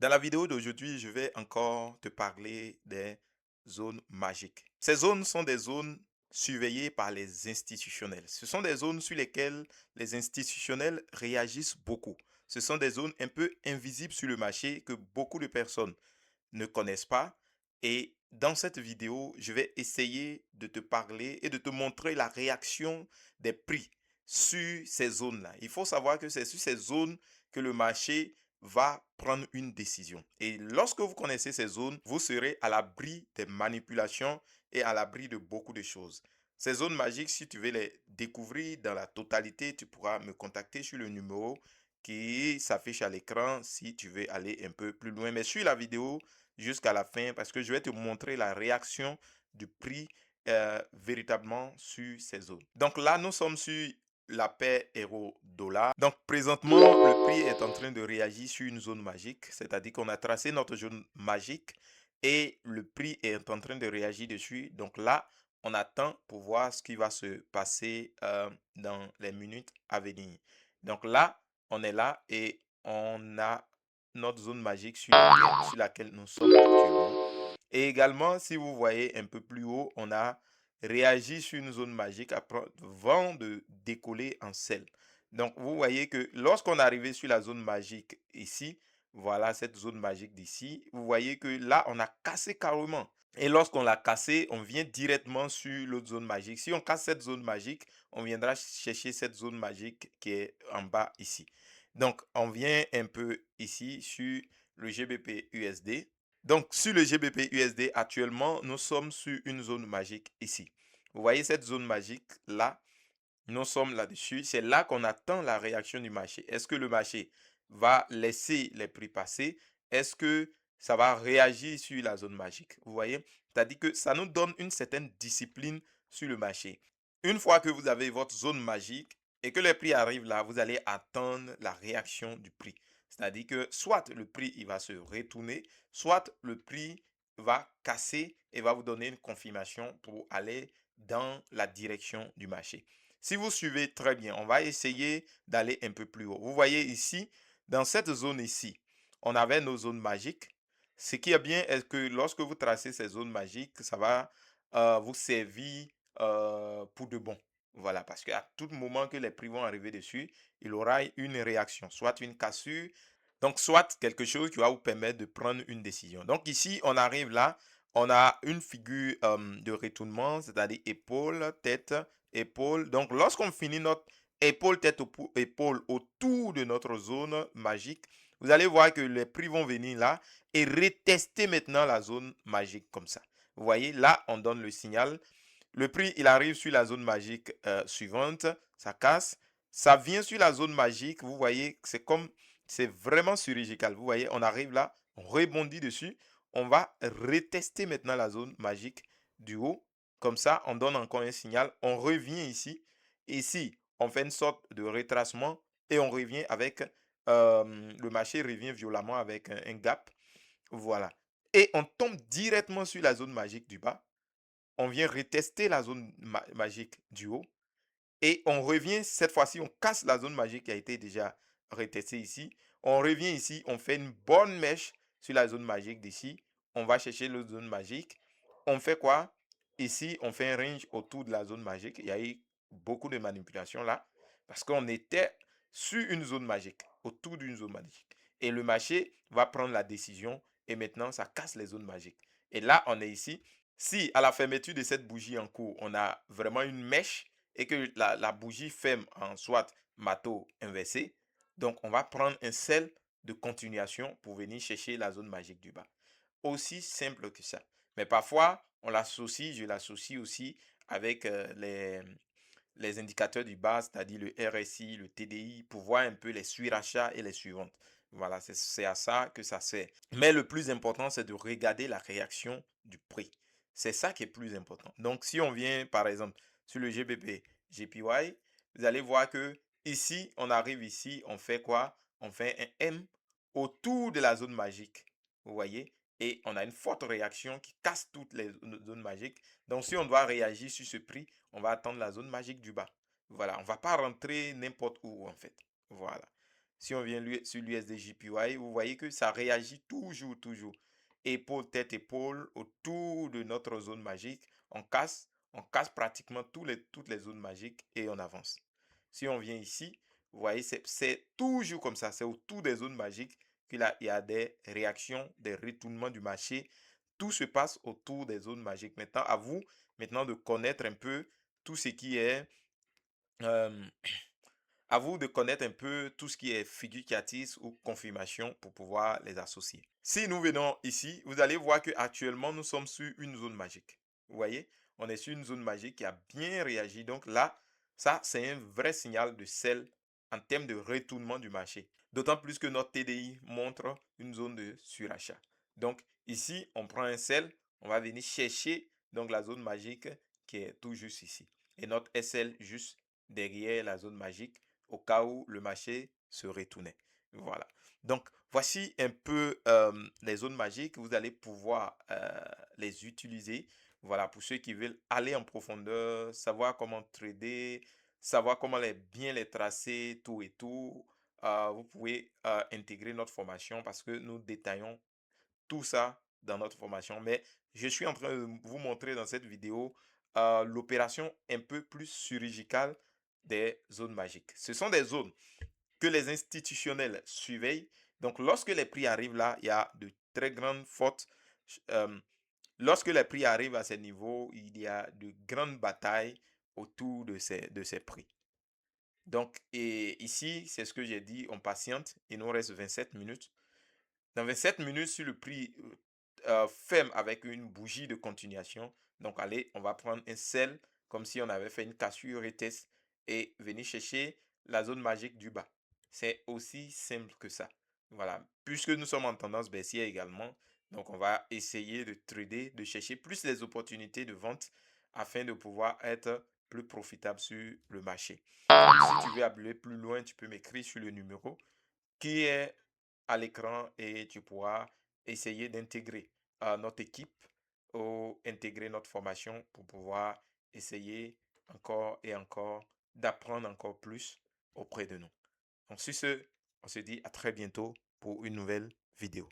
Dans la vidéo d'aujourd'hui, je vais encore te parler des zones magiques. Ces zones sont des zones surveillées par les institutionnels. Ce sont des zones sur lesquelles les institutionnels réagissent beaucoup. Ce sont des zones un peu invisibles sur le marché que beaucoup de personnes ne connaissent pas. Et dans cette vidéo, je vais essayer de te parler et de te montrer la réaction des prix sur ces zones-là. Il faut savoir que c'est sur ces zones que le marché va prendre une décision. Et lorsque vous connaissez ces zones, vous serez à l'abri des manipulations et à l'abri de beaucoup de choses. Ces zones magiques, si tu veux les découvrir dans la totalité, tu pourras me contacter sur le numéro qui s'affiche à l'écran si tu veux aller un peu plus loin. Mais suis la vidéo jusqu'à la fin parce que je vais te montrer la réaction du prix véritablement sur ces zones. Donc là, nous sommes sur la paire euro-dollar. Donc présentement, le prix est en train de réagir sur une zone magique, c'est-à-dire qu'on a tracé notre zone magique et le prix est en train de réagir dessus. Donc là, on attend pour voir ce qui va se passer dans les minutes à venir. Donc là, on est là et on a notre zone magique sur laquelle nous sommes actuellement. Et également, si vous voyez un peu plus haut, on a réagi sur une zone magique avant de décoller en selle. Donc, vous voyez que lorsqu'on est arrivé sur la zone magique ici, voilà cette zone magique d'ici, vous voyez que là, on a cassé carrément. Et lorsqu'on l'a cassé, on vient directement sur l'autre zone magique. Si on casse cette zone magique, on viendra chercher cette zone magique qui est en bas ici. Donc, on vient un peu ici sur le GBP USD. Donc, sur le GBP USD, actuellement, nous sommes sur une zone magique ici. Vous voyez cette zone magique là, nous sommes là-dessus. C'est là qu'on attend la réaction du marché. Est-ce que le marché va laisser les prix passer? Est-ce que ça va réagir sur la zone magique? Vous voyez? C'est-à-dire que ça nous donne une certaine discipline sur le marché. Une fois que vous avez votre zone magique et que les prix arrivent là, vous allez attendre la réaction du prix. C'est-à-dire que soit le prix il va se retourner, soit le prix va casser et va vous donner une confirmation pour aller dans la direction du marché. Si vous suivez très bien, on va essayer d'aller un peu plus haut. Vous voyez ici, dans cette zone ici, on avait nos zones magiques. Ce qui est bien est que lorsque vous tracez ces zones magiques, ça va vous servir pour de bon. Voilà, parce qu'à tout moment que les prix vont arriver dessus, il aura une réaction, soit une cassure, donc soit quelque chose qui va vous permettre de prendre une décision. Donc ici, on arrive là, on a une figure de retournement, c'est-à-dire épaule, tête, épaule. Donc lorsqu'on finit notre épaule, tête, épaule autour de notre zone magique, vous allez voir que les prix vont venir là et retester maintenant la zone magique comme ça. Vous voyez, là, on donne le signal. Le prix, il arrive sur la zone magique suivante, ça casse. Ça vient sur la zone magique, vous voyez, c'est vraiment chirurgical. Vous voyez, on arrive là, on rebondit dessus. On va retester maintenant la zone magique du haut. Comme ça, on donne encore un signal. On revient ici. Ici, on fait une sorte de retracement et on revient avec, le marché revient violemment avec un gap. Voilà. Et on tombe directement sur la zone magique du bas. On vient retester la zone magique du haut. Et on revient, cette fois-ci, on casse la zone magique qui a été déjà retestée ici. On revient ici, on fait une bonne mèche sur la zone magique d'ici. On va chercher l'autre zone magique. On fait quoi? Ici, on fait un range autour de la zone magique. Il y a eu beaucoup de manipulations là. Parce qu'on était sur une zone magique, autour d'une zone magique. Et le marché va prendre la décision et maintenant, ça casse les zones magiques. Et là, on est ici. Si à la fermeture de cette bougie en cours, on a vraiment une mèche et que la bougie ferme en soit marteau inversé, donc on va prendre un sel de continuation pour venir chercher la zone magique du bas. Aussi simple que ça. Mais parfois, on l'associe, je l'associe aussi avec les indicateurs du bas, c'est-à-dire le RSI, le TDI, pour voir un peu les surachats et les suivantes. Voilà, c'est à ça que ça sert. Mais le plus important, c'est de regarder la réaction du prix. C'est ça qui est plus important. Donc, si on vient, par exemple, sur le GBP, JPY, vous allez voir que ici, on arrive ici, on fait quoi? On fait un M autour de la zone magique. Vous voyez? Et on a une forte réaction qui casse toutes les zones magiques. Donc, si on doit réagir sur ce prix, on va attendre la zone magique du bas. Voilà, on ne va pas rentrer n'importe où en fait. Voilà. Si on vient sur l'USDJPY, vous voyez que ça réagit toujours. Épaule, tête, épaule, autour de notre zone magique. On casse pratiquement toutes les zones magiques et on avance. Si on vient ici, vous voyez, c'est toujours comme ça. C'est autour des zones magiques qu'il y a des réactions, des retournements du marché. Tout se passe autour des zones magiques. Maintenant, à vous maintenant de connaître un peu tout ce qui est euh, à vous de connaître un peu tout ce qui est fiduciatis ou confirmation pour pouvoir les associer. Si nous venons ici, vous allez voir que actuellement nous sommes sur une zone magique. Vous voyez, on est sur une zone magique qui a bien réagi. Donc là, ça, c'est un vrai signal de sel en termes de retournement du marché. D'autant plus que notre TDI montre une zone de surachat. Donc ici, on prend un sel, on va venir chercher donc la zone magique qui est tout juste ici. Et notre SL juste derrière la zone magique au cas où le marché se retournait. Voilà. Donc, voici un peu les zones magiques. Vous allez pouvoir les utiliser. Voilà, pour ceux qui veulent aller en profondeur, savoir comment trader, savoir comment bien les tracer, tout et tout. Vous pouvez intégrer notre formation parce que nous détaillons tout ça dans notre formation. Mais je suis en train de vous montrer dans cette vidéo l'opération un peu plus chirurgicale des zones magiques. Ce sont des zones que les institutionnels surveillent. Donc, lorsque les prix arrivent là, il y a de très grandes fautes. euh, Lorsque les prix arrivent à ces niveaux, il y a de grandes batailles autour de ces prix. Donc, et ici, c'est ce que j'ai dit, on patiente. Il nous reste 27 minutes. Dans 27 minutes, sur le prix ferme avec une bougie de continuation, donc allez, on va prendre un sel comme si on avait fait une cassure retest et venir chercher la zone magique du bas. C'est aussi simple que ça. Voilà. Puisque nous sommes en tendance baissière également, donc on va essayer de trader, de chercher plus les opportunités de vente afin de pouvoir être plus profitable sur le marché. Donc, si tu veux aller plus loin, tu peux m'écrire sur le numéro qui est à l'écran et tu pourras essayer d'intégrer notre équipe ou intégrer notre formation pour pouvoir essayer encore et encore d'apprendre encore plus auprès de nous. Donc sur ce, on se dit à très bientôt pour une nouvelle vidéo.